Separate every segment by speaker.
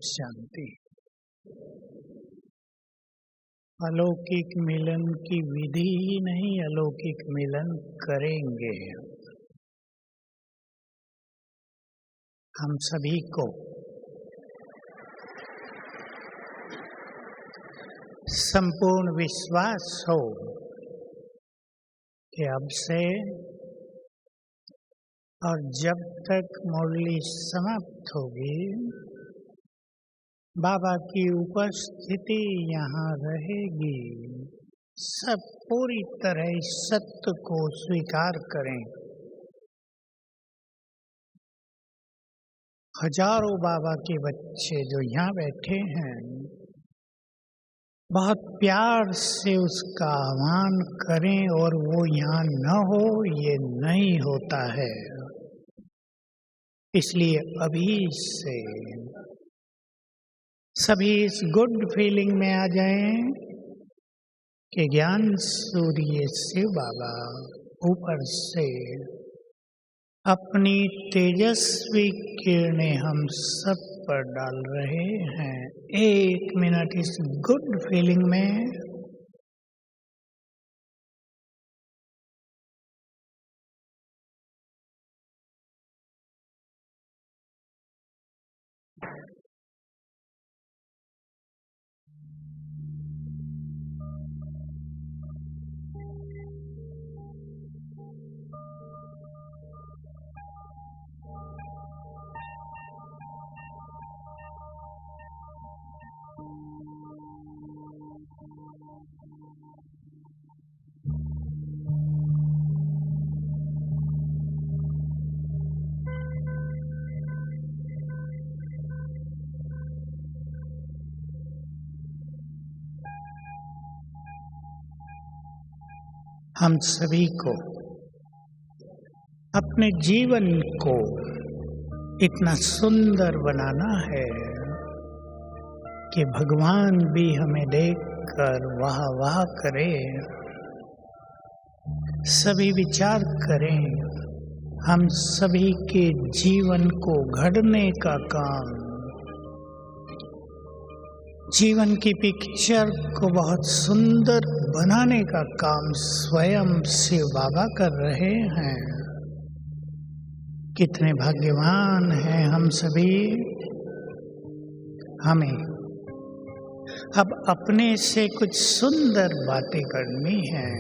Speaker 1: शांति। अलौकिक मिलन की विधि ही नहीं, अलौकिक मिलन करेंगे हम सभी को। संपूर्ण विश्वास हो कि अब से और जब तक मुरली समाप्त होगी, बाबा की उपस्थिति यहाँ रहेगी। सब पूरी तरह इस सत्य को स्वीकार करें। हजारों बाबा के बच्चे जो यहाँ बैठे हैं, बहुत प्यार से उसका आह्वान करें, और वो यहाँ न हो ये नहीं होता है। इसलिए अभी से सभी इस गुड फीलिंग में आ जाएं कि ज्ञान सूर्य शिव बाबा ऊपर से अपनी तेजस्वी किरणें हम सब पर डाल रहे हैं। 1 मिनट इस गुड फीलिंग में हम सभी को अपने जीवन को इतना सुंदर बनाना है कि भगवान भी हमें देखकर वाह वाह करे। सभी विचार करें, हम सभी के जीवन को गढ़ने का काम, जीवन की पिक्चर को बहुत सुंदर बनाने का काम स्वयं शिव बाबा कर रहे हैं। कितने भाग्यवान हैं हम सभी। हमें अब अपने से कुछ सुंदर बातें करनी हैं।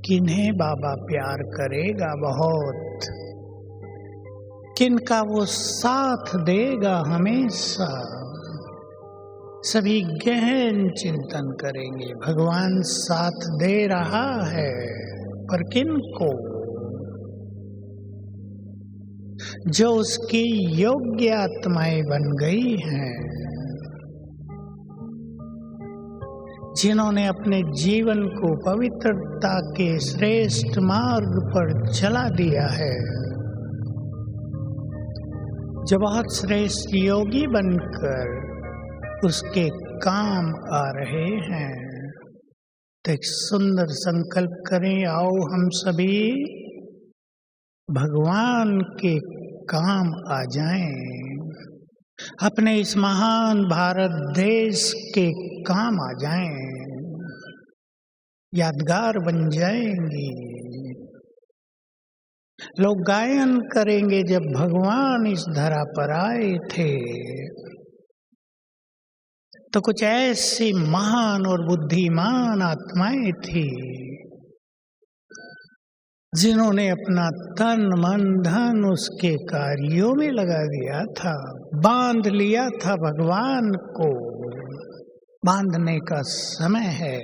Speaker 1: किन्हें बाबा प्यार करेगा बहुत, किनका वो साथ देगा हमेशा, सभी गहन चिंतन करेंगे। भगवान साथ दे रहा है, पर किनको? जो उसकी योग्य आत्माएं बन गई हैं, जिन्होंने अपने जीवन को पवित्रता के श्रेष्ठ मार्ग पर चला दिया है, जो बहुत श्रेष्ठ योगी बनकर उसके काम आ रहे हैं। तो एक सुंदर संकल्प करें, आओ हम सभी भगवान के काम आ जाएं, अपने इस महान भारत देश के काम आ जाएं, यादगार बन जाएंगी। लोग गायन करेंगे, जब भगवान इस धरा पर आए थे तो कुछ ऐसी महान और बुद्धिमान आत्माएं थी, जिन्होंने अपना तन मन धन उसके कार्यों में लगा दिया था, बांध लिया था भगवान को। बांधने का समय है।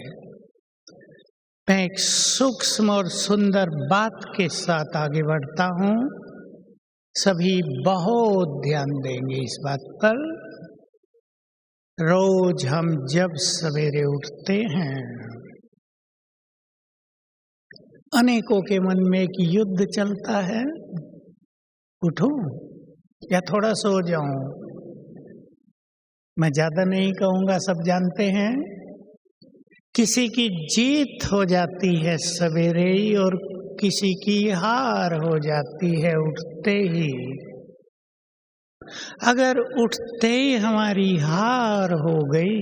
Speaker 1: मैं एक सूक्ष्म और सुंदर बात के साथ आगे बढ़ता हूँ। सभी बहुत ध्यान देंगे इस बात पर। रोज हम जब सवेरे उठते हैं, अनेकों के मन में एक युद्ध चलता है, उठूं या थोड़ा सो जाऊं। मैं ज्यादा नहीं कहूंगा, सब जानते हैं। किसी की जीत हो जाती है सवेरे ही, और किसी की हार हो जाती है उठते ही। अगर उठते ही हमारी हार हो गई,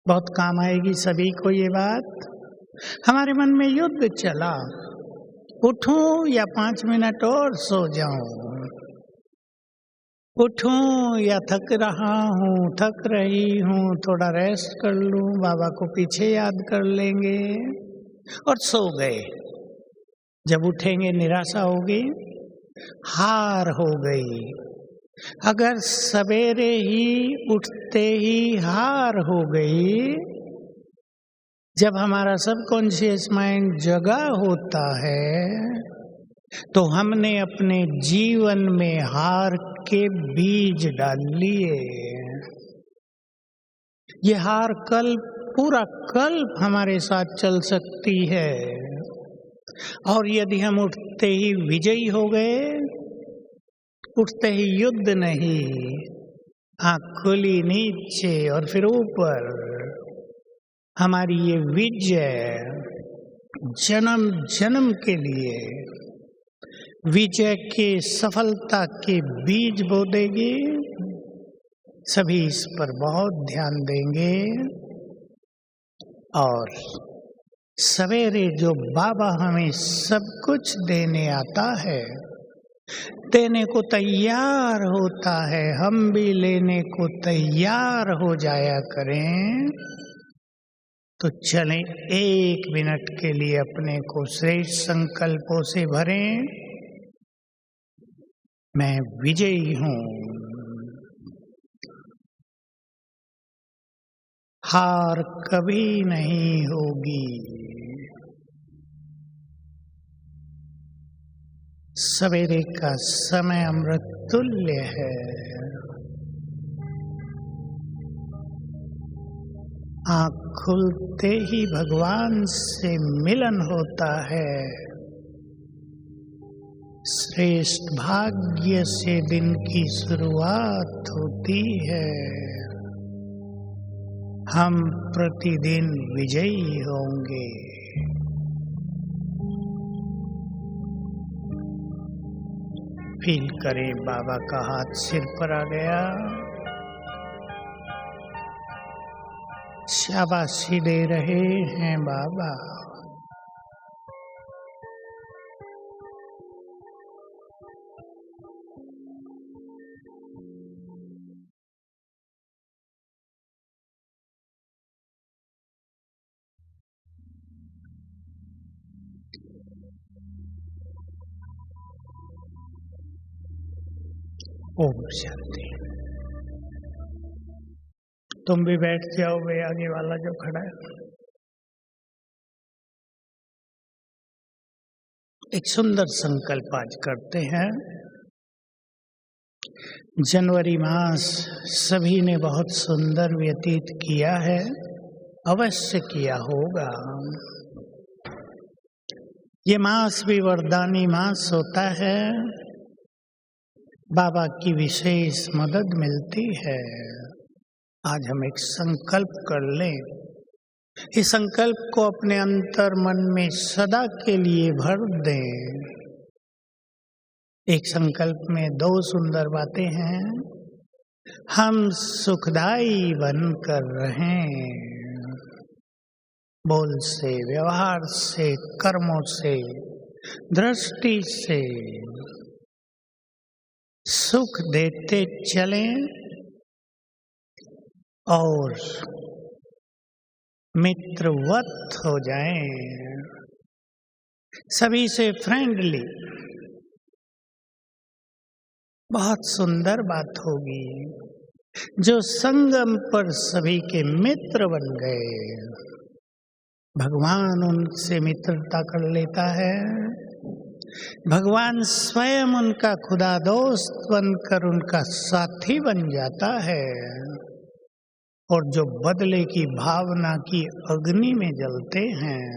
Speaker 1: बहुत काम आएगी सभी को ये बात। हमारे मन में युद्ध चला, उठूं या 5 मिनट और सो जाऊं, उठूं या थक रहा हूँ, थक रही हूँ, थोड़ा रेस्ट कर लूं, बाबा को पीछे याद कर लेंगे और सो गए। जब उठेंगे निराशा होगी, हार हो गई। अगर सवेरे ही उठते ही हार हो गई, जब हमारा सबकॉन्शियस माइंड जगा होता है तो हमने अपने जीवन में हार के बीज डाल लिए। ये हार कल पूरा कल्प हमारे साथ चल सकती है। और यदि हम उठते ही विजयी हो गए, उठते ही युद्ध नहीं, आँख खुली नीचे और फिर ऊपर, हमारी ये विजय जन्म जन्म के लिए विजय के सफलता के बीज बो देगी। सभी इस पर बहुत ध्यान देंगे। और सवेरे जो बाबा हमें सब कुछ देने आता है, देने को तैयार होता है, हम भी लेने को तैयार हो जाया करें। तो चलें 1 मिनट के लिए अपने को श्रेष्ठ संकल्पों से भरें। मैं विजयी हूँ, हार कभी नहीं होगी। सवेरे का समय अमृत तुल्य है। आँख खुलते ही भगवान से मिलन होता है। श्रेष्ठ भाग्य से दिन की शुरुआत होती है। हम प्रतिदिन विजयी होंगे। फील करें बाबा का हाथ सिर पर आ गया। शाबाशी दे रहे हैं बाबा। ओम शांति। तुम भी बैठ जाओ, वे आगे वाला जो खड़ा है। एक सुंदर संकल्प आज करते हैं। जनवरी मास सभी ने बहुत सुंदर व्यतीत किया है, अवश्य किया होगा। ये मास भी वरदानी मास होता है। बाबा की विशेष मदद मिलती है। आज हम एक संकल्प कर लें। इस संकल्प को अपने अंतर मन में सदा के लिए भर दें। एक संकल्प में 2 सुंदर बातें हैं। हम सुखदायी बनकर रहें। बोल से, व्यवहार से, कर्मों से, दृष्टि से सुख देते चलें और मित्रवत हो जाएं। सभी से फ्रेंडली। बहुत सुंदर बात होगी। जो संगम पर सभी के मित्र बन गए, भगवान उनसे मित्रता कर लेता है। भगवान स्वयं उनका खुदा दोस्त बनकर उनका साथी बन जाता है। और जो बदले की भावना की अग्नि में जलते हैं,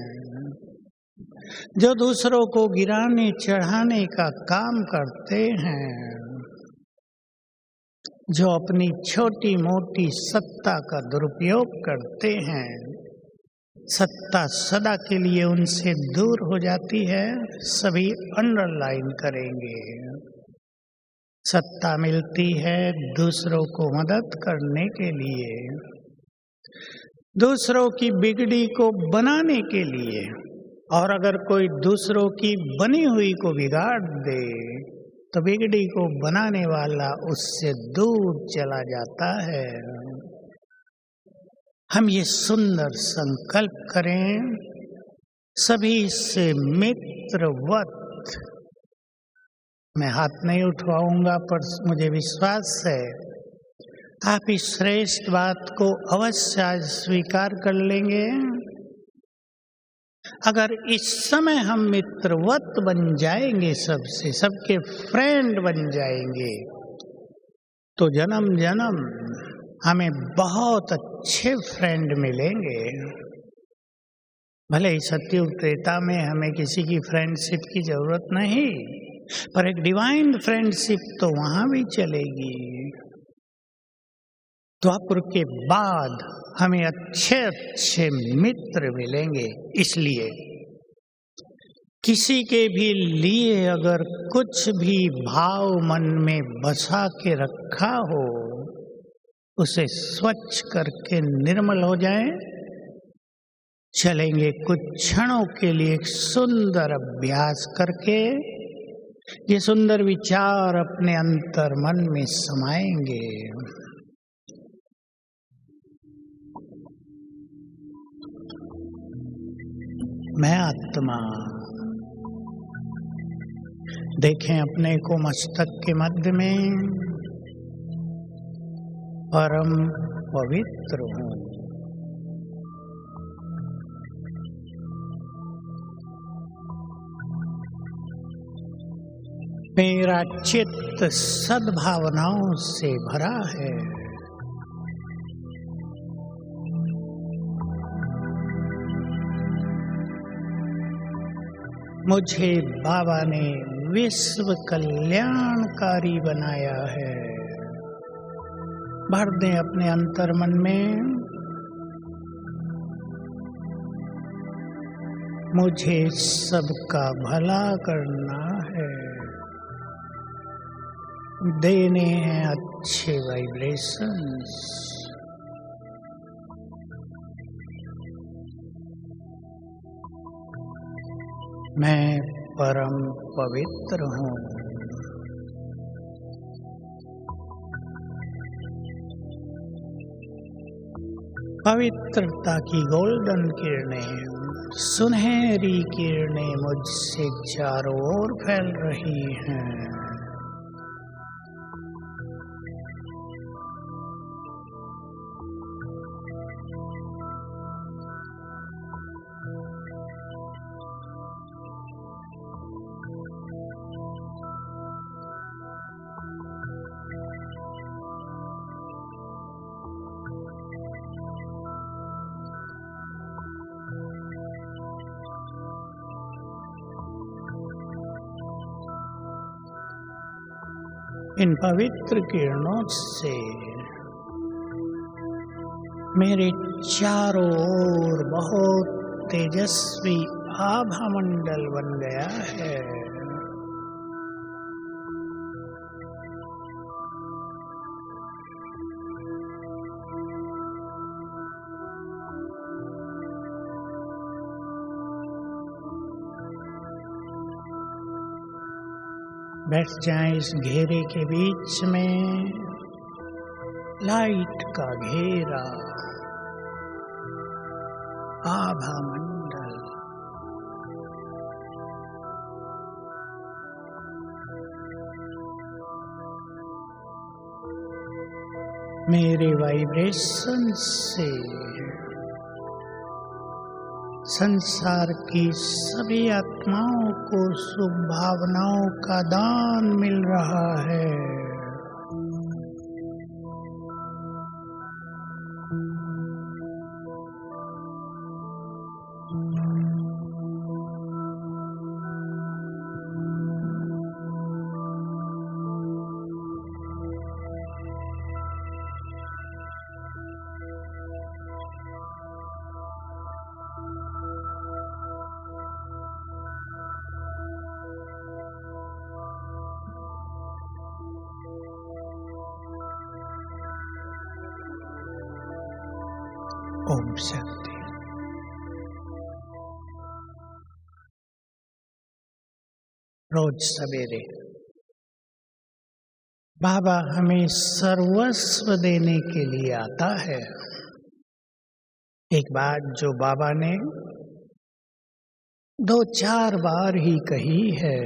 Speaker 1: जो दूसरों को गिराने चढ़ाने का काम करते हैं, जो अपनी छोटी मोटी सत्ता का दुरुपयोग करते हैं, सत्ता सदा के लिए उनसे दूर हो जाती है। सभी अंडरलाइन करेंगे। सत्ता मिलती है दूसरों को मदद करने के लिए, दूसरों की बिगड़ी को बनाने के लिए। और अगर कोई दूसरों की बनी हुई को बिगाड़ दे तो बिगड़ी को बनाने वाला उससे दूर चला जाता है। हम ये सुंदर संकल्प करें, सभी से मित्रवत। मैं हाथ नहीं उठवाऊंगा, पर मुझे विश्वास है आप इस श्रेष्ठ बात को अवश्य आज स्वीकार कर लेंगे। अगर इस समय हम मित्रवत बन जाएंगे, सबसे, सबके फ्रेंड बन जाएंगे, तो जन्म जन्म हमें बहुत अच्छे फ्रेंड मिलेंगे। भले ही सतयुग त्रेता में हमें किसी की फ्रेंडशिप की जरूरत नहीं, पर एक डिवाइन फ्रेंडशिप तो वहां भी चलेगी। द्वापर के बाद हमें अच्छे अच्छे मित्र मिलेंगे। इसलिए किसी के भी लिए अगर कुछ भी भाव मन में बसा के रखा हो, उसे स्वच्छ करके निर्मल हो जाए। चलेंगे कुछ क्षणों के लिए एक सुंदर अभ्यास करके, ये सुंदर विचार अपने अंतर मन में समाएंगे। मैं आत्मा। देखें अपने को मस्तक के मध्य में परम पवित्र हूँ। मेरा चित्त सद्भावनाओं से भरा है। मुझे बाबा ने विश्व कल्याणकारी बनाया है। भर दें अपने अंतर मन में, मुझे सबका भला करना है। देने हैं अच्छे वाइब्रेशंस। मैं परम पवित्र हूँ। पवित्रता की गोल्डन किरणें, सुनहरी किरणें मुझसे चारों ओर फैल रही हैं। इन पवित्र किरणों से मेरे चारों ओर बहुत तेजस्वी आभा मंडल बन गया है। बैठ जाएं इस घेरे के बीच में, लाइट का घेरा, आभा मंडल। मेरे वाइब्रेशन से संसार की सभी आत्माओं को शुभ भावनाओं का दान मिल रहा है। ओम शांति। रोज सवेरे बाबा हमें सर्वस्व देने के लिए आता है। एक बात जो बाबा ने 2-4 बार ही कही है,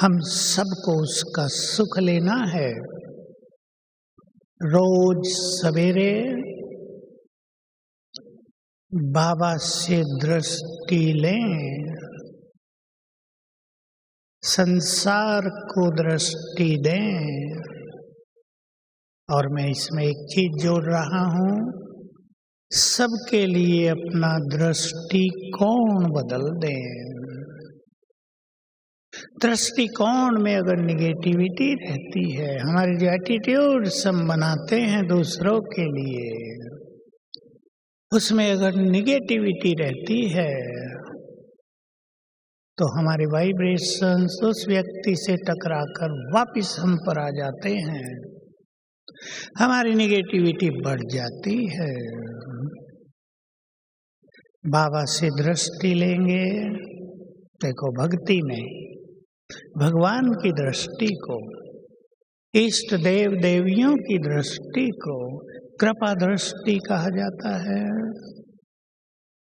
Speaker 1: हम सबको उसका सुख लेना है। रोज सवेरे बाबा से दृष्टि लें, संसार को दृष्टि दें। और मैं इसमें एक चीज जोड़ रहा हूं, सबके लिए अपना दृष्टिकोण बदल दें। दृष्टिकोण में अगर निगेटिविटी रहती है, हमारे जो एटीट्यूड्स हम बनाते हैं दूसरों के लिए, उसमें अगर निगेटिविटी रहती है तो हमारे वाइब्रेशंस उस व्यक्ति से टकराकर वापस हम पर आ जाते हैं, हमारी निगेटिविटी बढ़ जाती है। बाबा से दृष्टि लेंगे, देखो भक्ति में भगवान की दृष्टि को, इष्ट देव देवियों की दृष्टि को कृपा दृष्टि कहा जाता है।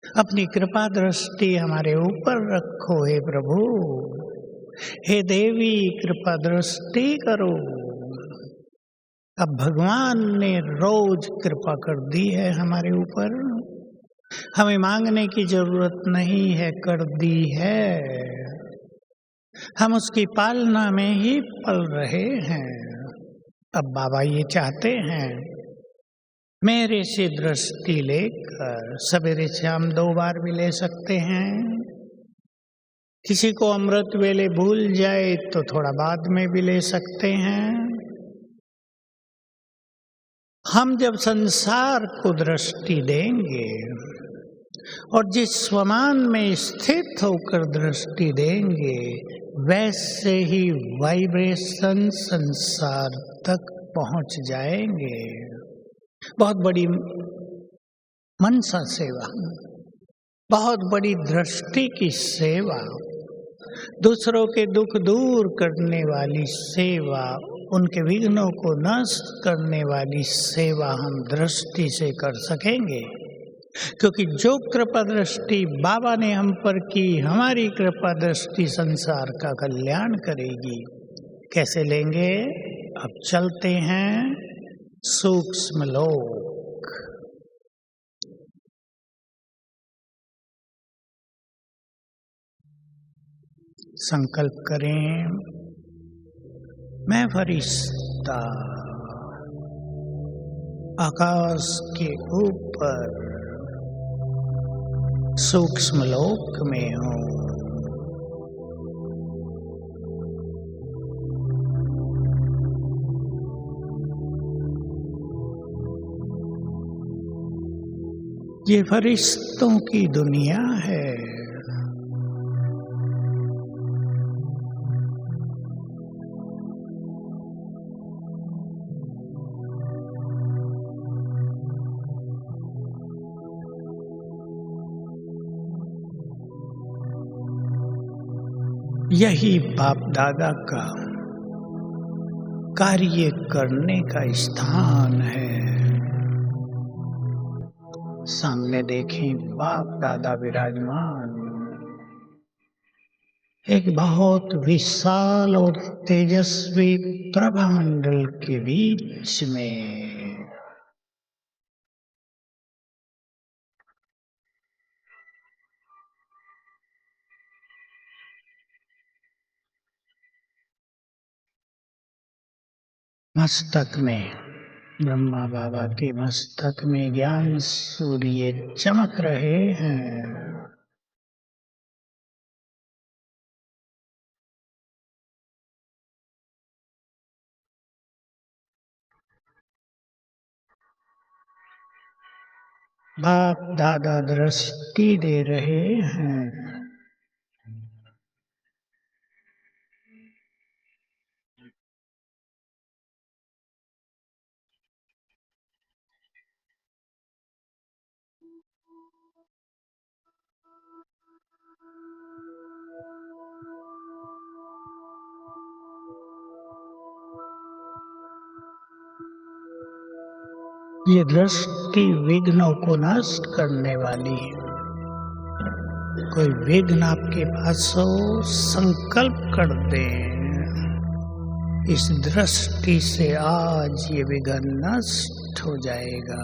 Speaker 1: अपनी कृपा दृष्टि हमारे ऊपर रखो हे प्रभु, हे देवी कृपा दृष्टि करो। अब भगवान ने रोज कृपा कर दी है हमारे ऊपर, हमें मांगने की जरूरत नहीं है, कर दी है। हम उसकी पालना में ही पल रहे हैं। अब बाबा ये चाहते हैं मेरे से दृष्टि लेकर, सवेरे शाम 2 बार भी ले सकते हैं। किसी को अमृत वेले भूल जाए तो थोड़ा बाद में भी ले सकते हैं। हम जब संसार को दृष्टि देंगे और जिस स्वमान में स्थित होकर दृष्टि देंगे, वैसे ही वाइब्रेशन संसार तक पहुंच जाएंगे। बहुत बड़ी मनसा सेवा, बहुत बड़ी दृष्टि की सेवा, दूसरों के दुख दूर करने वाली सेवा, उनके विघ्नों को नष्ट करने वाली सेवा हम दृष्टि से कर सकेंगे। क्योंकि जो कृपा दृष्टि बाबा ने हम पर की, हमारी कृपा दृष्टि संसार का कल्याण करेगी। कैसे लेंगे? अब चलते हैं सूक्ष्म लोक। संकल्प करें, मैं फरिश्ता आकाश के ऊपर सूक्ष्म लोक में हूँ। ये फरिश्तों की दुनिया है। यही बाप दादा का कार्य करने का स्थान है। सामने देखें बाप दादा विराजमान, एक बहुत विशाल और तेजस्वी प्रभामंडल के बीच में। मस्तक में ब्रह्मा बाबा के मस्तक में ज्ञान सूर्य चमक रहे हैं। बाप दादा दृष्टि दे रहे हैं। ये दृष्टि विघ्नों को नष्ट करने वाली है। कोई विघ्न आपके पास हो, संकल्प कर दें, इस दृष्टि से आज ये विघ्न नष्ट हो जाएगा।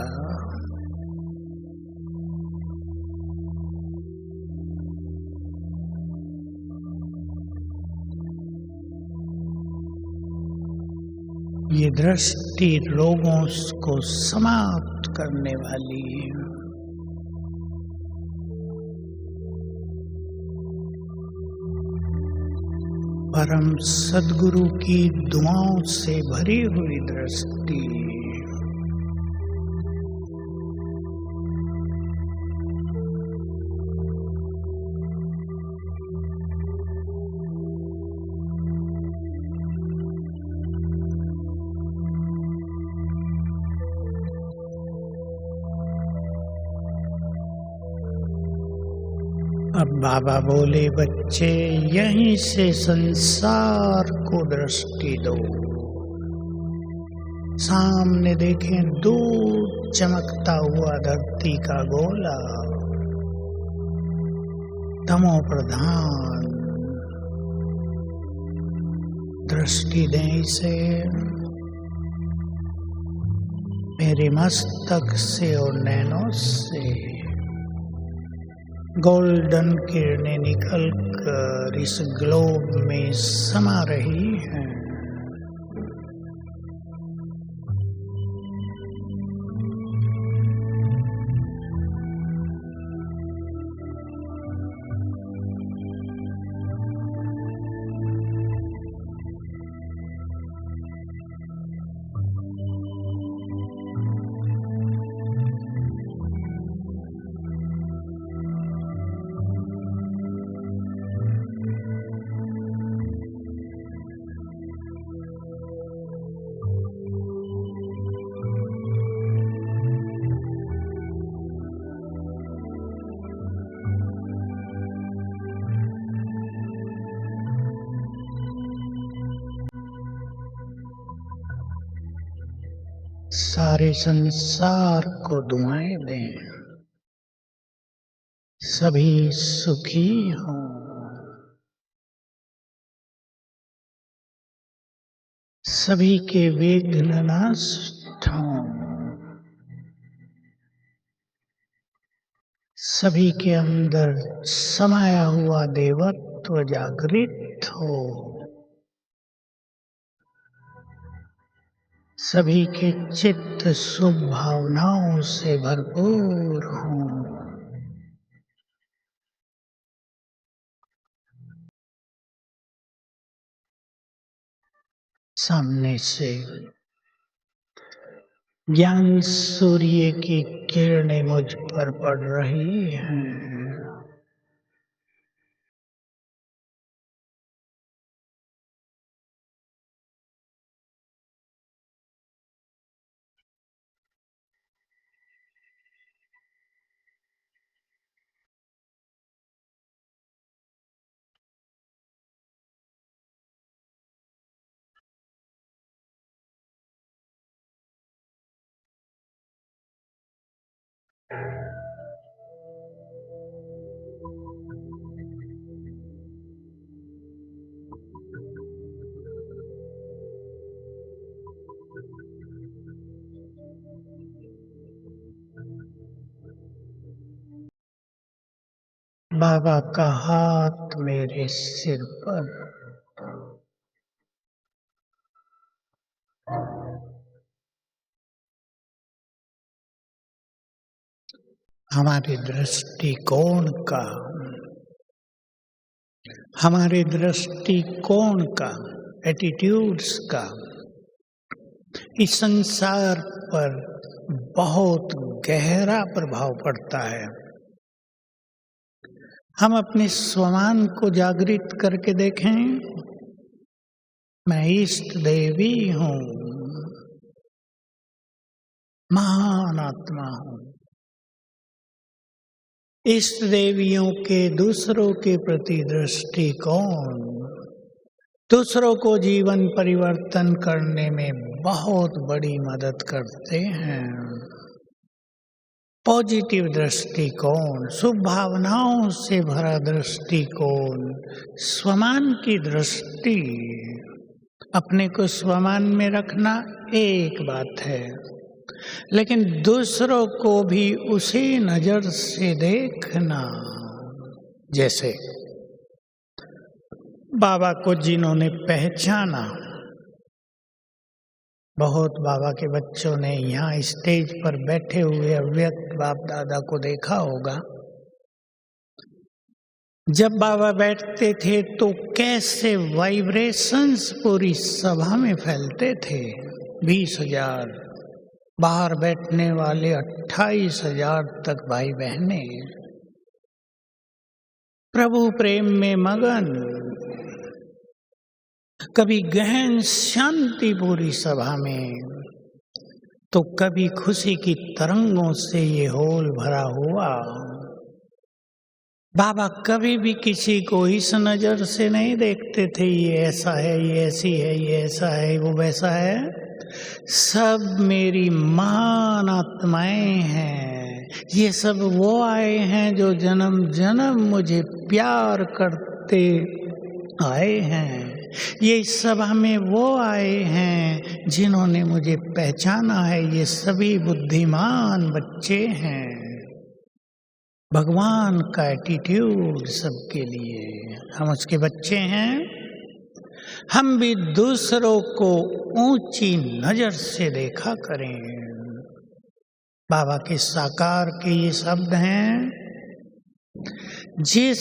Speaker 1: ये दृष्टि रोगों को समाप्त करने वाली है। परम सद्गुरु की दुआओं से भरी हुई दृष्टि। अब बाबा बोले, बच्चे यहीं से संसार को दृष्टि दो। सामने देखें दूर चमकता हुआ धरती का गोला, तमो प्रधान। दृष्टि दें इसे मेरे मस्तक से और नैनों से। गोल्डन किरणें निकलकर इस ग्लोब में समा रही हैं। सारे संसार को दुआएं दें, सभी सुखी हों, सभी के विघ्न नष्ट हों, सभी के अंदर समाया हुआ देवत्व जागृत हो, सभी के चित्त शुभ भावनाओं से भरपूर हों। सामने से ज्ञान सूर्य की किरणें मुझ पर पड़ रही हैं। बाबा का हाथ मेरे सिर पर, हमारे दृष्टिकोण का एटीट्यूड्स का इस संसार पर बहुत गहरा प्रभाव पड़ता है। हम अपने स्वमान को जागृत करके देखें, मैं इष्ट देवी हूँ, महान आत्मा हूँ। इष्ट देवियों के दूसरों के प्रति दृष्टिकोण दूसरों को जीवन परिवर्तन करने में बहुत बड़ी मदद करते हैं। पॉजिटिव दृष्टिकोण, शुभ भावनाओं से भरा दृष्टिकोण, स्वमान की दृष्टि, अपने को स्वमान में रखना एक बात है, लेकिन दूसरों को भी उसी नजर से देखना। जैसे बाबा को जिन्होंने पहचाना, बहुत बाबा के बच्चों ने यहाँ स्टेज पर बैठे हुए अव्यक्त बाप दादा को देखा होगा। जब बाबा बैठते थे तो कैसे वाइब्रेशंस पूरी सभा में फैलते थे। 20,000 बाहर बैठने वाले 28,000 तक भाई बहने प्रभु प्रेम में मगन। कभी गहन शांति पूरी सभा में, तो कभी खुशी की तरंगों से ये हॉल भरा हुआ। बाबा कभी भी किसी को इस नजर से नहीं देखते थे, ये ऐसा है, ये ऐसी है, ये ऐसा है, वो वैसा है। सब मेरी महान आत्माएं हैं। ये सब वो आए हैं जो जन्म जन्म मुझे प्यार करते आए हैं। ये इस सभा में वो आए हैं जिन्होंने मुझे पहचाना है। ये सभी बुद्धिमान बच्चे हैं। भगवान का एटीट्यूड सबके लिए, हम उसके बच्चे हैं। हम भी दूसरों को ऊंची नजर से देखा करें। बाबा के साकार के ये शब्द हैं, जिस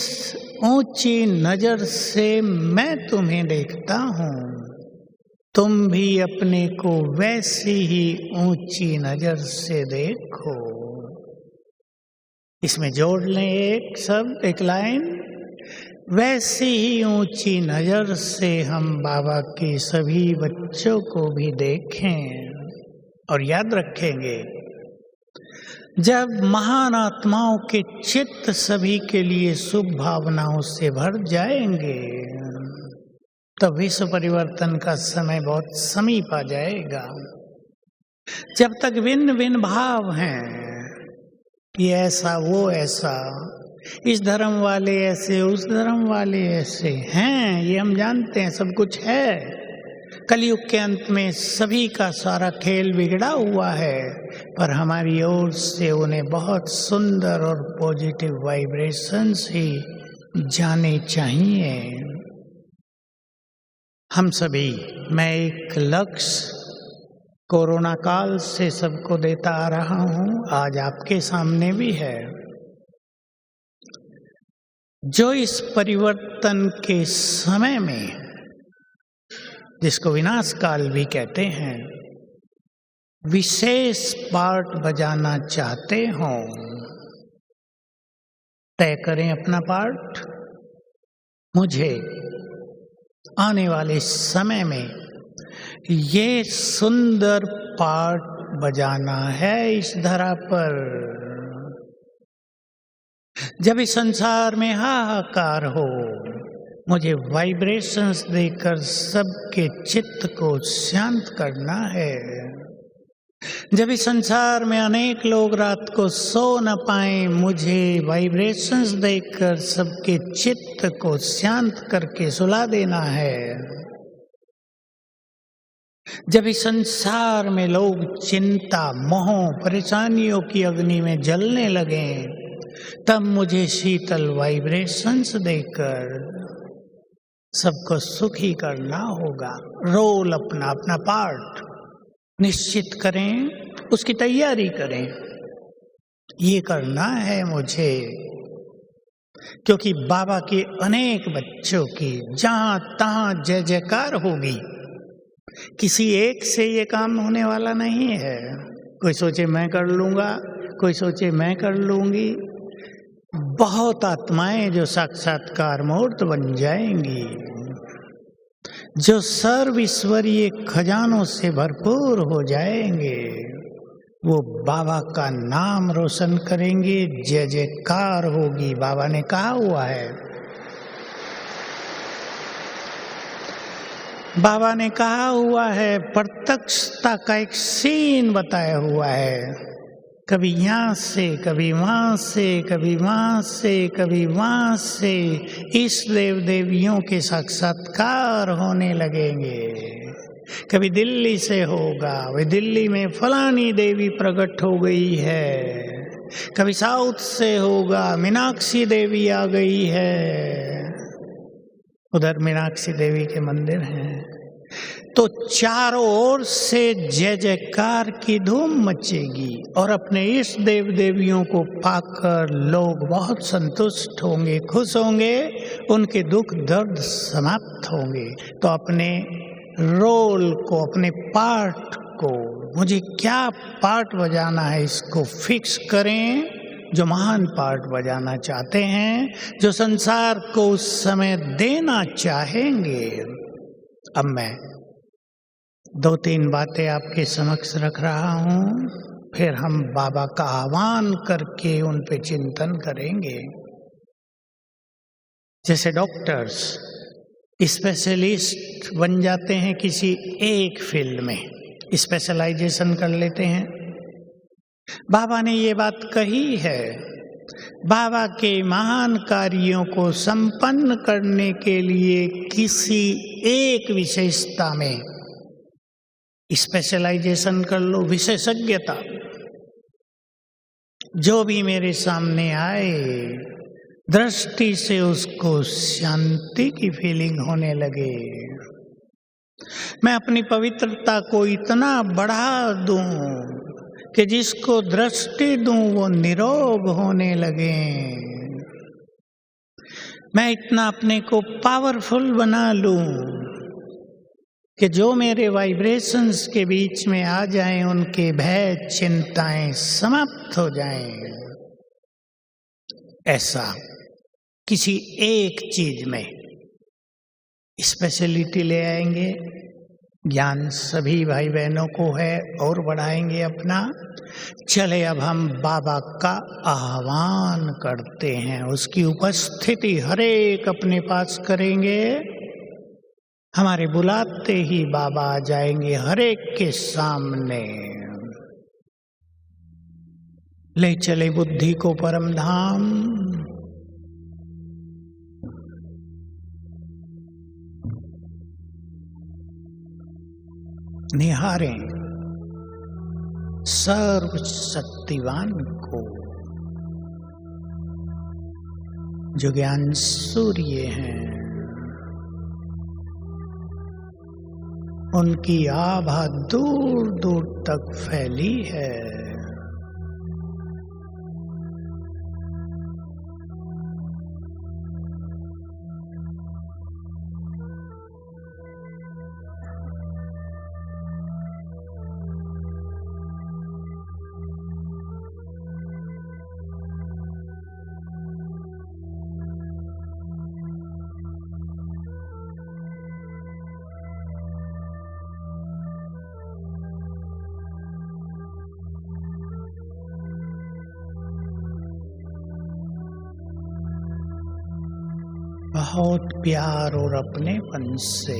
Speaker 1: ऊंची नजर से मैं तुम्हें देखता हूं, तुम भी अपने को वैसी ही ऊंची नजर से देखो। इसमें जोड़ लें एक शब्द, एक लाइन, वैसी ही ऊंची नजर से हम बाबा के सभी बच्चों को भी देखें। और याद रखेंगे, जब महान आत्माओं के चित्त सभी के लिए शुभ भावनाओं से भर जाएंगे, तब विश्व परिवर्तन का समय बहुत समीप आ जाएगा। जब तक भिन्न भिन्न भाव हैं, ये ऐसा वो ऐसा, इस धर्म वाले ऐसे, उस धर्म वाले ऐसे हैं, ये हम जानते हैं, सब कुछ है। कलयुग के अंत में सभी का सारा खेल बिगड़ा हुआ है, पर हमारी ओर से उन्हें बहुत सुंदर और पॉजिटिव वाइब्रेशंस ही जाने चाहिए। हम सभी, मैं एक लक्ष्य कोरोना काल से सबको देता आ रहा हूं, आज आपके सामने भी है। जो इस परिवर्तन के समय में, जिसको विनाश काल भी कहते हैं, विशेष पार्ट बजाना चाहते हो, तय करें अपना पार्ट। मुझे आने वाले समय में ये सुंदर पार्ट बजाना है इस धरा पर। जब इस संसार में हाहाकार हो, मुझे वाइब्रेशंस देकर सबके चित्त को शांत करना है। जब इस संसार में अनेक लोग रात को सो न पाए, मुझे वाइब्रेशंस देकर सबके चित्त को शांत करके सुला देना है। जब इस संसार में लोग चिंता, मोह, परेशानियों की अग्नि में जलने लगे, तब मुझे शीतल वाइब्रेशंस देकर सबको सुखी करना होगा। रोल अपना अपना पार्ट निश्चित करें, उसकी तैयारी करें। ये करना है मुझे, क्योंकि बाबा के अनेक बच्चों की जहां तहां जय जयकार होगी। किसी एक से ये काम होने वाला नहीं है। कोई सोचे मैं कर लूंगा, कोई सोचे मैं कर लूंगी। बहुत आत्माएं जो साक्षात्कार मूर्त बन जाएंगी, जो सर्व ईश्वरीय खजानों से भरपूर हो जाएंगे, वो बाबा का नाम रोशन करेंगे, जय जयकार होगी। बाबा ने कहा हुआ है, बाबा ने कहा हुआ है, प्रत्यक्षता का एक सीन बताया हुआ है, कभी यहाँ से कभी वहां से, कभी वहां से कभी वहां से इस देव देवियों के साक्षात्कार होने लगेंगे। कभी दिल्ली से होगा, वे दिल्ली में फलानी देवी प्रकट हो गई है। कभी साउथ से होगा, मीनाक्षी देवी आ गई है, उधर मीनाक्षी देवी के मंदिर हैं। तो चारों ओर से जय जयकार की धूम मचेगी और अपने इस देव देवियों को पाकर लोग बहुत संतुष्ट होंगे, खुश होंगे, उनके दुख दर्द समाप्त होंगे। तो अपने रोल को, अपने पार्ट को, मुझे क्या पार्ट बजाना है, इसको फिक्स करें। जो महान पार्ट बजाना चाहते हैं, जो संसार को उस समय देना चाहेंगे। अब मैं 2-3 बातें आपके समक्ष रख रहा हूं, फिर हम बाबा का आह्वान करके उन पे चिंतन करेंगे। जैसे डॉक्टर्स स्पेशलिस्ट बन जाते हैं, किसी एक फील्ड में स्पेशलाइजेशन कर लेते हैं। बाबा ने ये बात कही है, बाबा के महान कार्यों को संपन्न करने के लिए किसी एक विशेषता में स्पेशलाइजेशन कर लो, विशेषज्ञता। जो भी मेरे सामने आए, दृष्टि से उसको शांति की फीलिंग होने लगे। मैं अपनी पवित्रता को इतना बढ़ा दूं कि जिसको दृष्टि दूं वो निरोग होने लगे। मैं इतना अपने को पावरफुल बना लूं कि जो मेरे वाइब्रेशंस के बीच में आ जाएं, उनके भय चिंताएं समाप्त हो जाएं। ऐसा किसी एक चीज में स्पेशलिटी ले आएंगे। ज्ञान सभी भाई बहनों को है और बढ़ाएंगे अपना। चले अब हम बाबा का आह्वान करते हैं, उसकी उपस्थिति हर एक अपने पास करेंगे। हमारे बुलाते ही बाबा आ जाएंगे हर एक के सामने। ले चले बुद्धि को परम धाम, निहारें सर्व शक्तिवान को, जो ज्ञान सूर्य हैं। उनकी आभा दूर दूर तक फैली है। बहुत प्यार और अपनेपन से,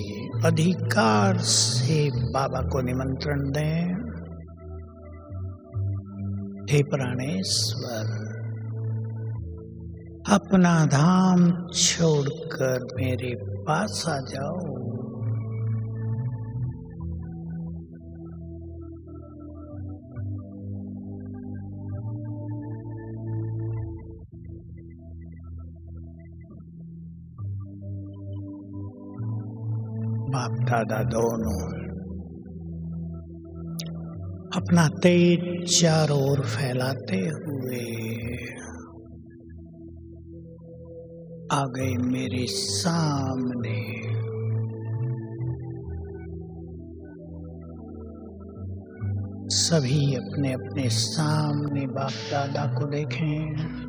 Speaker 1: अधिकार से बाबा को निमंत्रण दें। हे प्राणेश्वर, अपना धाम छोड़कर मेरे पास आ जाओ। बाप दादा दोनों अपना तेज चारों ओर फैलाते हुए आ गए मेरे सामने। सभी अपने अपने सामने बाप दादा को देखें।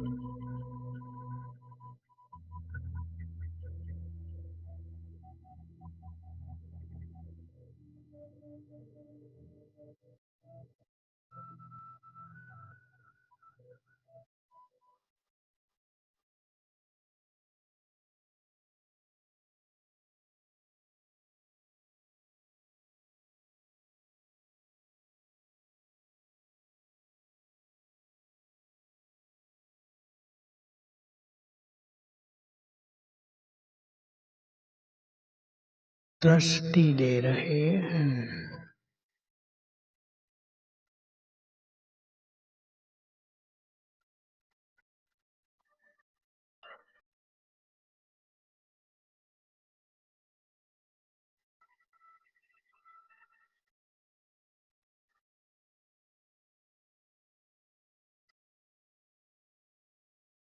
Speaker 1: दृष्टि दे रहे हैं।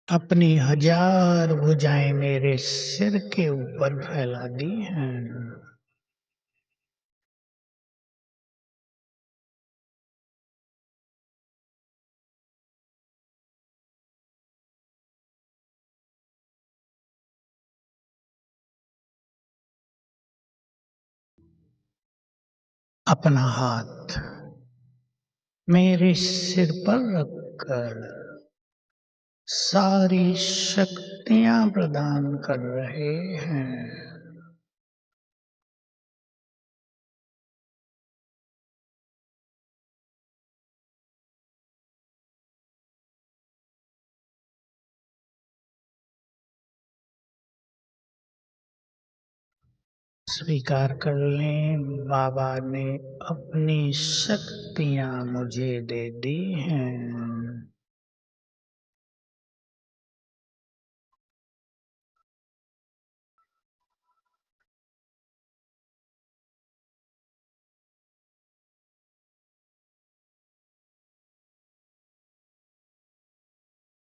Speaker 1: अपनी 1000 भुजाएं मेरे सिर के ऊपर फैला दी हैं। अपना हाथ मेरे सिर पर रखकर सारी शक्तियां प्रदान कर रहे हैं। स्वीकार कर लें, बाबा ने अपनी शक्तियां मुझे दे दी हैं।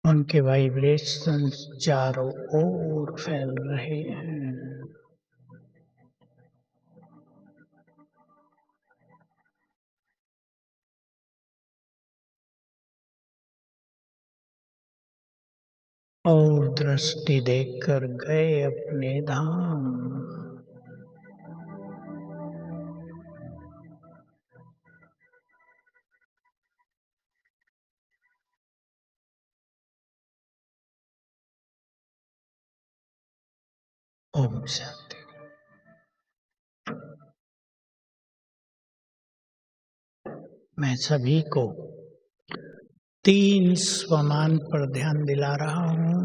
Speaker 1: उनके वाइब्रेशंस चारों ओर फैल रहे हैं। और दृष्टि देकर गए अपने धाम। ओम शांति। मैं सभी को 3 स्वमान पर ध्यान दिला रहा हूं।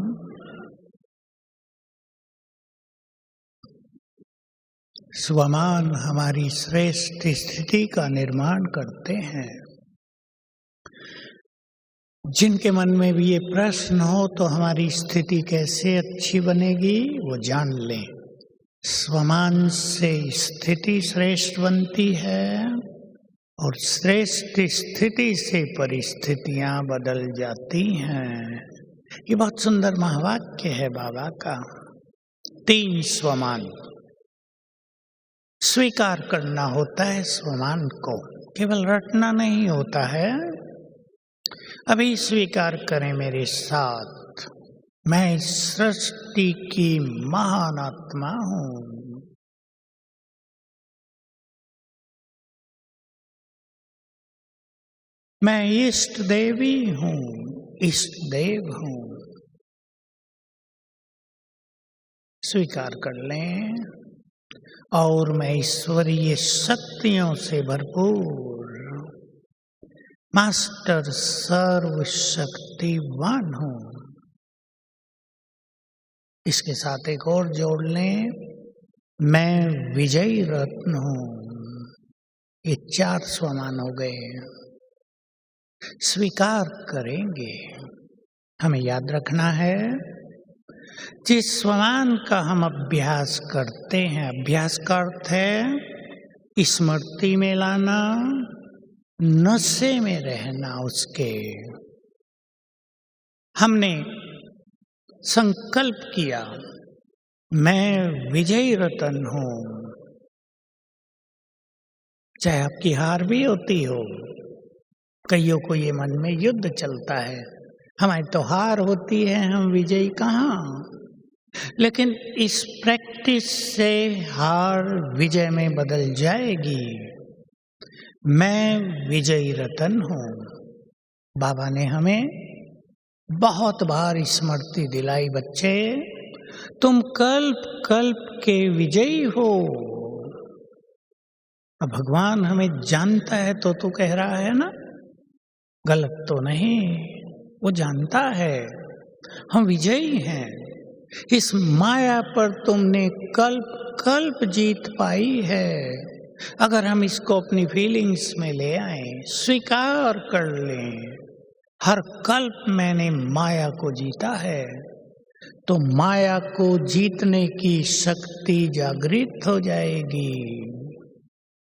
Speaker 1: स्वमान हमारी श्रेष्ठ स्थिति का निर्माण करते हैं। जिनके मन में भी ये प्रश्न हो तो हमारी स्थिति कैसे अच्छी बनेगी वो जान लें। स्वमान से स्थिति श्रेष्ठ बनती है और श्रेष्ठ स्थिति से परिस्थितियां बदल जाती हैं। ये बहुत सुंदर महावाक्य है बाबा का। 3 स्वमान स्वीकार करना होता है। स्वमान को केवल रटना नहीं होता है। अभी स्वीकार करें मेरे साथ, मैं इस सृष्टि की महान आत्मा हूं। मैं इष्ट देवी हूं, इष्ट देव हूं। स्वीकार कर लें। और मैं ईश्वरीय शक्तियों से भरपूर मास्टर सर्वशक्तिवान हूं। इसके साथ एक और जोड़ लें, मैं विजयी रत्न हूं। ये 4 स्वमान हो गए। स्वीकार करेंगे। हमें याद रखना है, जिस स्वमान का हम अभ्यास करते हैं, अभ्यास का अर्थ है स्मृति में लाना, नशे में रहना उसके। हमने संकल्प किया, मैं विजयी रतन हूं। चाहे आपकी हार भी होती हो, कईयों को ये मन में युद्ध चलता है, हमारी तो हार होती है, हम विजयी कहाँ। लेकिन इस प्रैक्टिस से हार विजय में बदल जाएगी। मैं विजयी रतन हूं। बाबा ने हमें बहुत बार स्मृति दिलाई, बच्चे तुम कल्प कल्प के विजयी हो। अब भगवान हमें जानता है तो कह रहा है ना, गलत तो नहीं। वो जानता है हम विजयी हैं। इस माया पर तुमने कल्प कल्प जीत पाई है। अगर हम इसको अपनी फीलिंग्स में ले आए, स्वीकार कर लें, हर कल्प मैंने माया को जीता है, तो माया को जीतने की शक्ति जागृत हो जाएगी।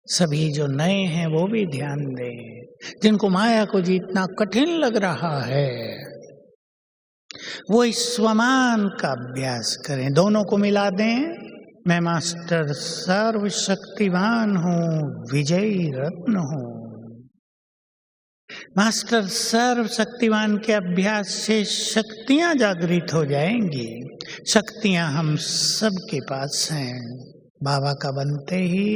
Speaker 1: सभी जो नए हैं वो भी ध्यान दें, जिनको माया को जीतना कठिन लग रहा है, वो इस स्वमान का अभ्यास करें। दोनों को मिला दें। मैं मास्टर सर्वशक्तिवान हूँ, विजयी रत्न हूँ। मास्टर सर्वशक्तिवान के अभ्यास से शक्तियां जागृत हो जाएंगी। शक्तियां हम सबके पास हैं। बाबा का बनते ही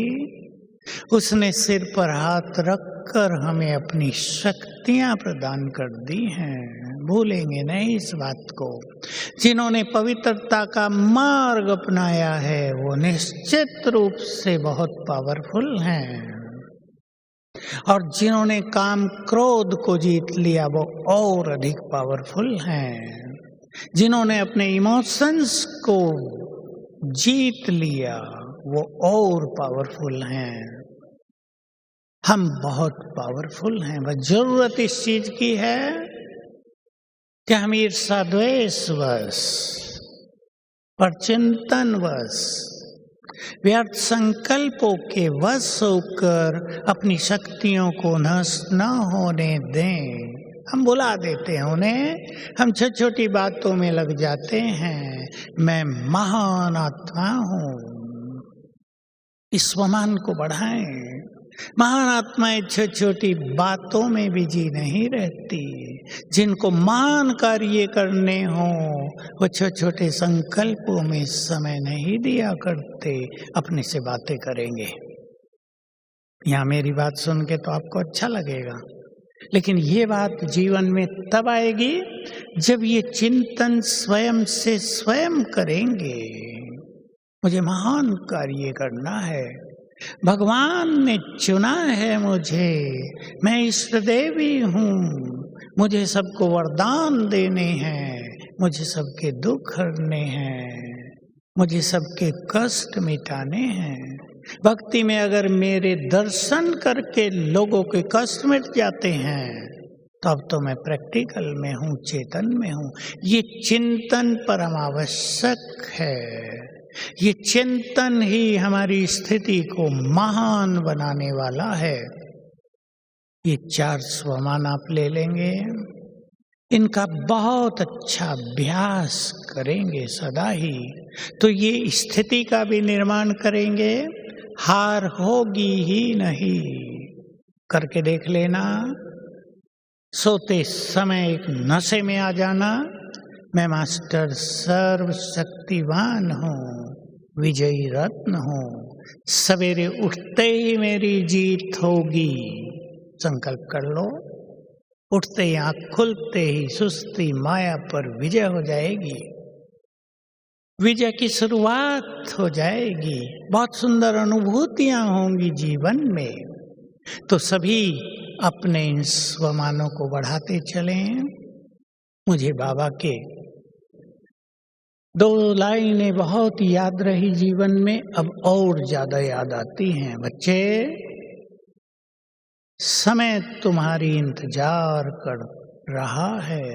Speaker 1: उसने सिर पर हाथ रखकर हमें अपनी शक्तियां प्रदान कर दी हैं। भूलेंगे नहीं इस बात को। जिन्होंने पवित्रता का मार्ग अपनाया है वो निश्चित रूप से बहुत पावरफुल हैं, और जिन्होंने काम क्रोध को जीत लिया वो और अधिक पावरफुल हैं। जिन्होंने अपने इमोशंस को जीत लिया वो और पावरफुल हैं। हम बहुत पावरफुल हैं। बस जरूरत इस चीज की है कि हम ईर्षा द्वेषवश, परचिंतनवश, व्यर्थ संकल्पों के वश होकर अपनी शक्तियों को नष्ट न होने दें। हम बुला देते हैं उन्हें, हम छोटी छोटी बातों में लग जाते हैं। मैं महान आत्मा हूँ। इस स्वमान को बढ़ाएं। महान आत्माएं छोटी छोटी बातों में भी जी नहीं रहती। जिनको महान कार्य करने हों वो छोटे छोटे संकल्पों में समय नहीं दिया करते, अपने से बातें करेंगे। यहाँ मेरी बात सुन के तो आपको अच्छा लगेगा, लेकिन ये बात जीवन में तब आएगी जब ये चिंतन स्वयं से स्वयं करेंगे। मुझे महान कार्य करना है, भगवान ने चुना है मुझे, मैं इष्ट देवी हूँ, मुझे सबको वरदान देने हैं, मुझे सबके दुख हरने हैं, मुझे सबके कष्ट मिटाने हैं। भक्ति में अगर मेरे दर्शन करके लोगों के कष्ट मिट जाते हैं तब तो मैं प्रैक्टिकल में हूँ, चेतन में हूँ। ये चिंतन परम आवश्यक है। ये चिंतन ही हमारी स्थिति को महान बनाने वाला है। ये 4 स्वमान आप ले लेंगे, इनका बहुत अच्छा अभ्यास करेंगे सदा ही, तो ये स्थिति का भी निर्माण करेंगे। हार होगी ही नहीं। करके देख लेना। सोते समय एक नशे में आ जाना, मैं मास्टर सर्वशक्तिवान हूँ, विजयी रत्न हूँ, सवेरे उठते ही मेरी जीत होगी। संकल्प कर लो। उठते ही, आँख खुलते ही सुस्ती माया पर विजय हो जाएगी। विजय की शुरुआत हो जाएगी। बहुत सुंदर अनुभूतियां होंगी जीवन में। तो सभी अपने इन स्वमानों को बढ़ाते चलें। मुझे बाबा के 2 लाइनें बहुत याद रही जीवन में, अब और ज्यादा याद आती हैं। बच्चे, समय तुम्हारी इंतजार कर रहा है।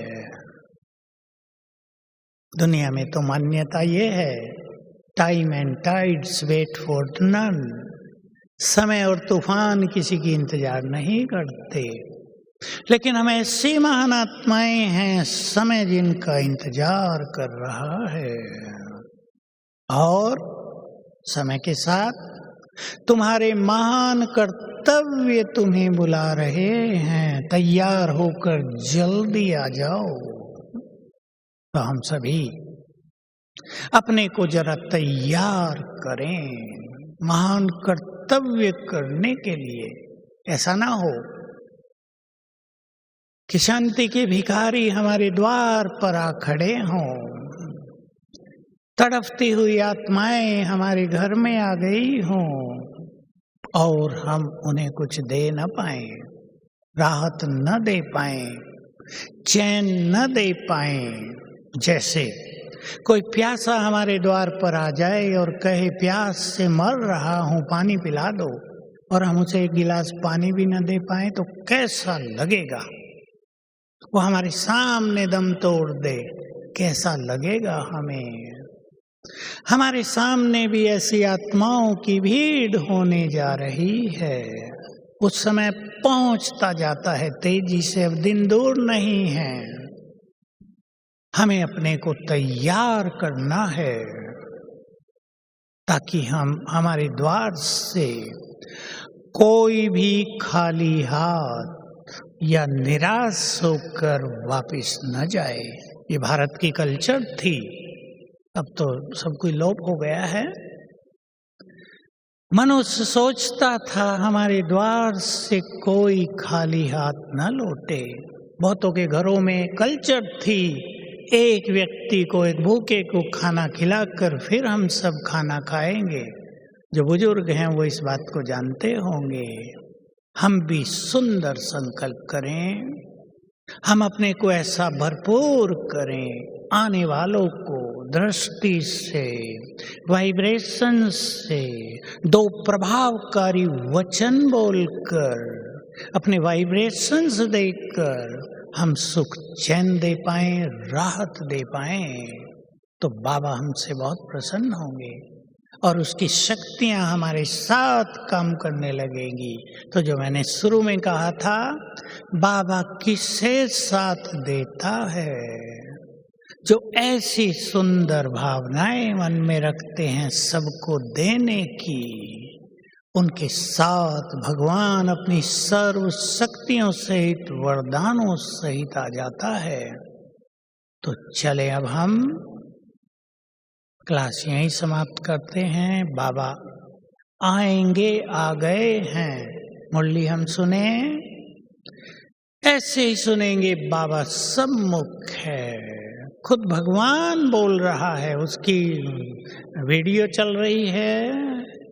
Speaker 1: दुनिया में तो मान्यता ये है, time and tides wait for none. समय और तूफान किसी की इंतजार नहीं करते, लेकिन हम ऐसी महान आत्माएं हैं, समय जिनका इंतजार कर रहा है। और समय के साथ तुम्हारे महान कर्तव्य तुम्हें बुला रहे हैं। तैयार होकर जल्दी आ जाओ। तो हम सभी अपने को जरा तैयार करें महान कर्तव्य करने के लिए। ऐसा ना हो कि शांति के भिखारी हमारे द्वार पर आ खड़े हों, तड़पती हुई आत्माएं हमारे घर में आ गई हों और हम उन्हें कुछ दे न पाए, राहत न दे पाए, चैन न दे पाए। जैसे कोई प्यासा हमारे द्वार पर आ जाए और कहे प्यास से मर रहा हूं, पानी पिला दो, और हम उसे एक गिलास पानी भी न दे पाए तो कैसा लगेगा? वो हमारे सामने दम तोड़ दे, कैसा लगेगा हमें? हमारे सामने भी ऐसी आत्माओं की भीड़ होने जा रही है। उस समय पहुंचता जाता है तेजी से, अब दिन दूर नहीं है। हमें अपने को तैयार करना है ताकि हम हमारे द्वार से कोई भी खाली हाथ या निराश होकर वापस न जाए। ये भारत की कल्चर थी, अब तो सब कोई लोप हो गया है। मनुष्य सोचता था हमारे द्वार से कोई खाली हाथ न लौटे। बहुतों के घरों में कल्चर थी, एक व्यक्ति को, एक भूखे को खाना खिलाकर फिर हम सब खाना खाएंगे। जो बुजुर्ग हैं वो इस बात को जानते होंगे। हम भी सुंदर संकल्प करें, हम अपने को ऐसा भरपूर करें, आने वालों को दृष्टि से, वाइब्रेशन से, दो प्रभावकारी वचन बोलकर, अपने वाइब्रेशंस देकर हम सुख चैन दे पाएं, राहत दे पाएं, तो बाबा हमसे बहुत प्रसन्न होंगे और उसकी शक्तियां हमारे साथ काम करने लगेंगी। तो जो मैंने शुरू में कहा था, बाबा किसे साथ देता है? जो ऐसी सुंदर भावनाएं मन में रखते हैं सबको देने की, उनके साथ भगवान अपनी सर्व शक्तियों सहित, वरदानों सहित आ जाता है। तो चले अब हम क्लास यहीं समाप्त करते हैं। बाबा आएंगे, आ गए हैं। मुरली हम सुने, ऐसे ही सुनेंगे। बाबा सम्मुख है, खुद भगवान बोल रहा है, उसकी वीडियो चल रही है,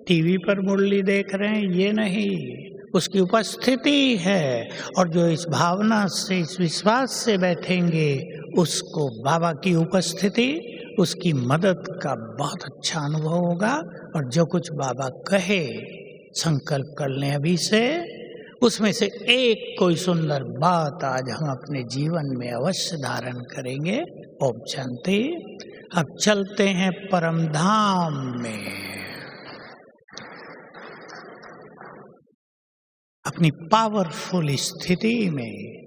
Speaker 1: टीवी पर मुरली देख रहे हैं, ये नहीं, उसकी उपस्थिति है। और जो इस भावना से, इस विश्वास से बैठेंगे, उसको बाबा की उपस्थिति, उसकी मदद का बहुत अच्छा अनुभव होगा। और जो कुछ बाबा कहे संकल्प कर लें अभी से, उसमें से एक कोई सुंदर बात आज हम अपने जीवन में अवश्य धारण करेंगे। ओम शांति। अब चलते हैं परम धाम में। अपनी पावरफुल स्थिति में,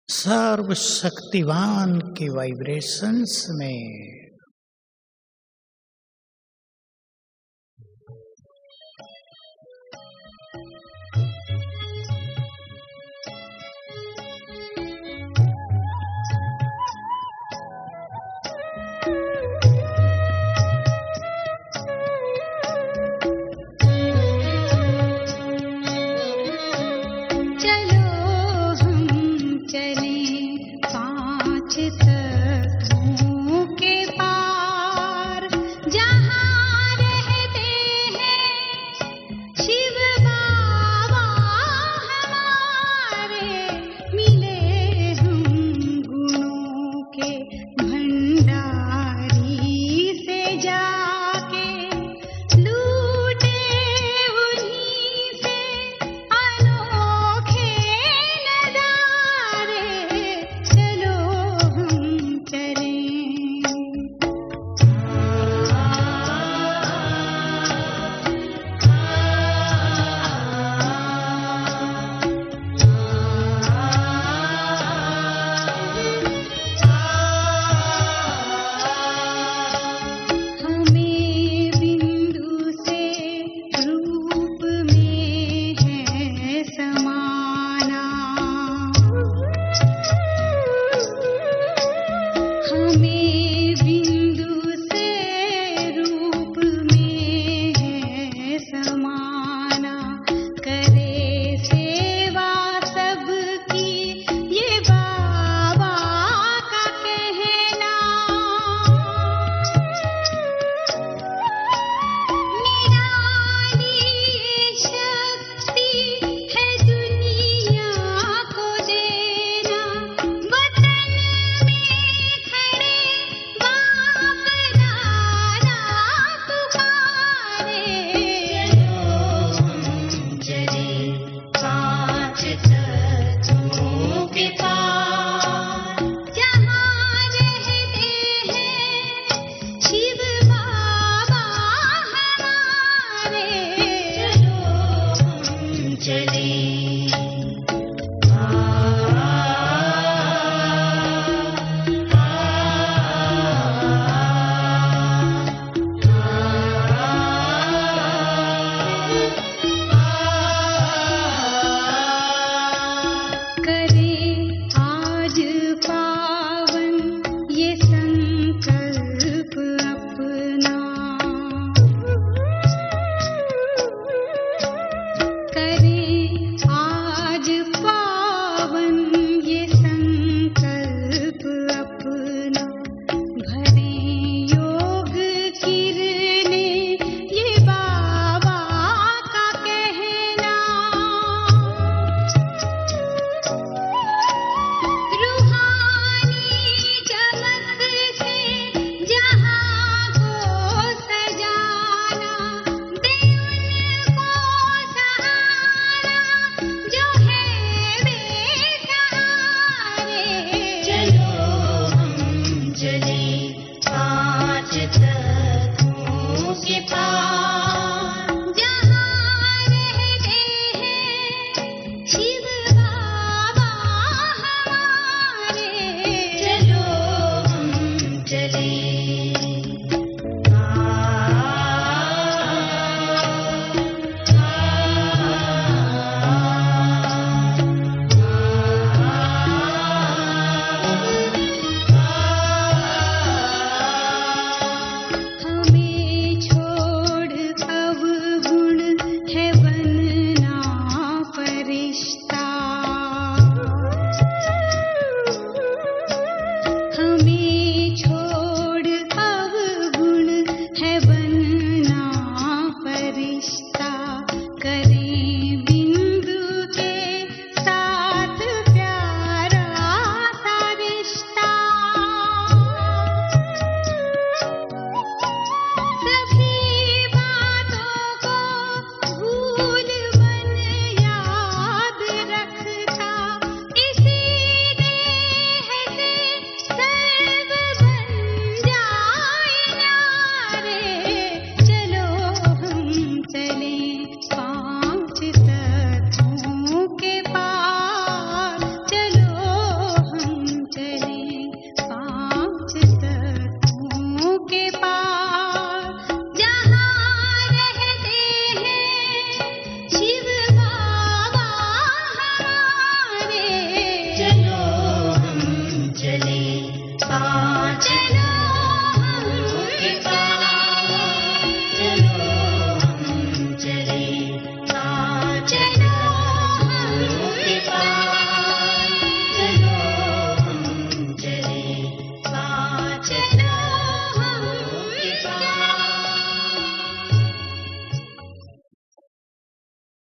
Speaker 1: सर्वशक्तिवान के वाइब्रेशंस में